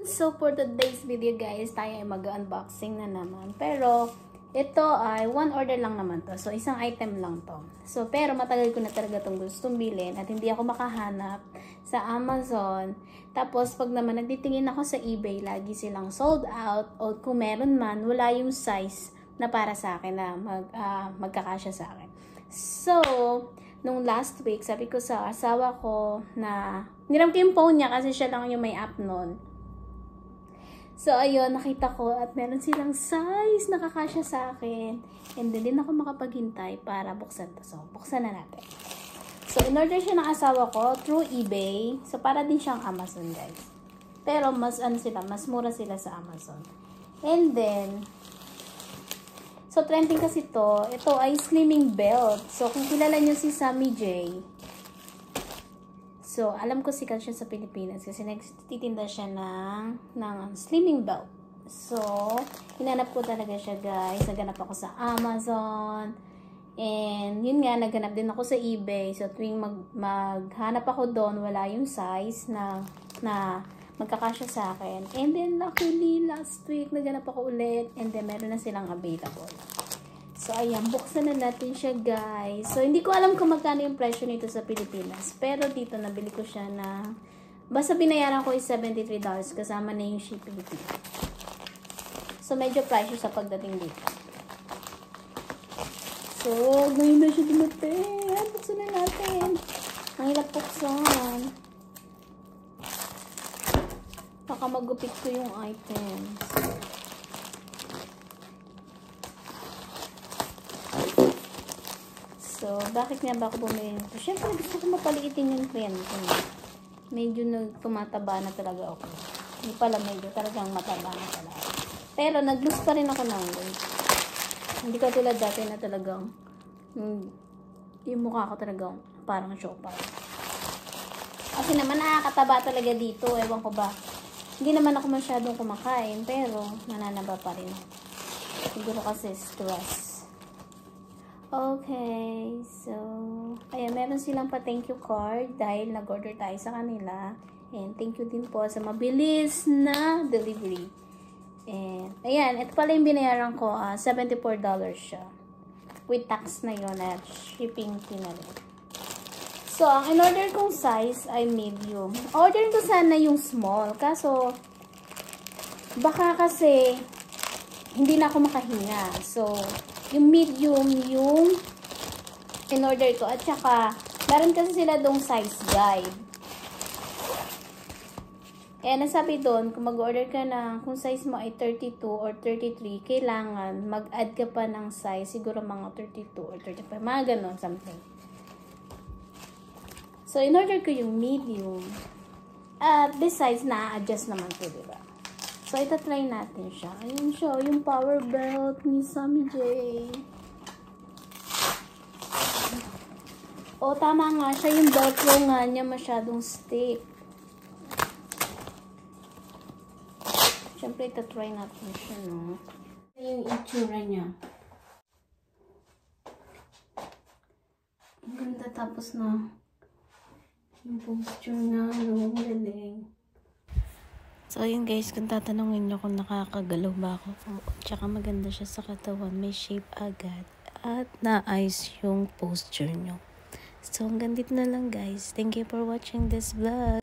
So, for today's video guys, tayo ay mag-unboxing na naman. Pero, ito ay one order lang naman to. So, isang item lang to. So, pero matagal ko na talaga itong gustong bilhin at hindi ako makahanap sa Amazon. Tapos, pag naman nagtitingin ako sa eBay, lagi silang sold out o kung meron man, wala yung size na para sa akin na magkakasya sa akin. So, nung last week, sabi ko sa asawa ko na niram ko yung phone niya kasi siya lang yung may app nun. So, ayun, nakita ko at meron silang size na kakasya sa akin. And then, din ako makapaghintay para buksan to. So, buksan na natin. So, in-order siya ng asawa ko through eBay. So, para din siyang Amazon, guys. Pero, mas mura sila sa Amazon. And then, so, trending kasi to. Ito ay slimming belt. So, kung kilala nyo si Sammy J, so, alam ko sikat siya sa Pilipinas kasi nagtitinda siya ng slimming belt. So, hinanap ko talaga siya guys. Naghanap ako sa Amazon. And, yun nga, naghanap din ako sa eBay. So, tuwing maghanap ako doon, wala yung size na magkakasya sa akin. And then, luckily, last week, naghanap ako ulit. And then, meron na silang available. So, ayan, buksan na natin siya, guys. So, hindi ko alam kung magkano yung presyo nito sa Pilipinas. Pero dito, nabili ko siya na, basta binayaran ko is $73 kasama na yung shipping fee. So, medyo pricey sa pagdating dito. So, ngayon na siya dumating. Buksan na natin. Ang hirap buksan. Baka magupit ko yung items. So, bakit nga ba ako bumili nito? Siyempre, gusto ko mapaliitin yung kliyente. Medyo tumataba na talaga ako. Hindi pala medyo, talagang mataba na talaga. Pero, nag-lose pa rin ako ng weight. Hindi ko tulad dati na talagang yung mukha ko talagang parang shopper. Kasi naman nakakataba talaga dito. Ewan ko ba. Hindi naman ako masyadong kumakain, pero nananaba pa rin. Siguro kasi stress. Okay, so, ayan, meron silang pa-thank you card dahil nag-order tayo sa kanila. And thank you din po sa mabilis na delivery. And, ayan, ito pala yung binayaran ko, $74 siya. With tax na yun at shipping fee na rin. So, ang in-order kong size ay medium. Order ko sana yung small, kaso, baka kasi, hindi na ako makahinga. So, yung medium, yung in-order ko. At saka, meron kasi sila dong size guide. Eh, nasabi doon, kung mag-order ka na, kung size mo ay 32 or 33, kailangan mag-add ka pa ng size, siguro mga 32 or 35, mga ganon, something. So, in-order ko yung medium. At besides, na-adjust naman ko, diba? So, ito try natin siya. Ayun siya, yung power belt ni Sammy J. O, tama nga siya. Yung velcro nga niya masyadong stiff. Siyempre, ito try natin siya, no? Yung itsura niya. Ang ganda, tapos na yung posture na, ang galing. So, ayun guys, kung tatanungin nyo kung nakakagalaw ba ako, tsaka maganda siya sa katawan, may shape agad, at naayos yung posture nyo. So, hanggang dito na lang guys. Thank you for watching this vlog.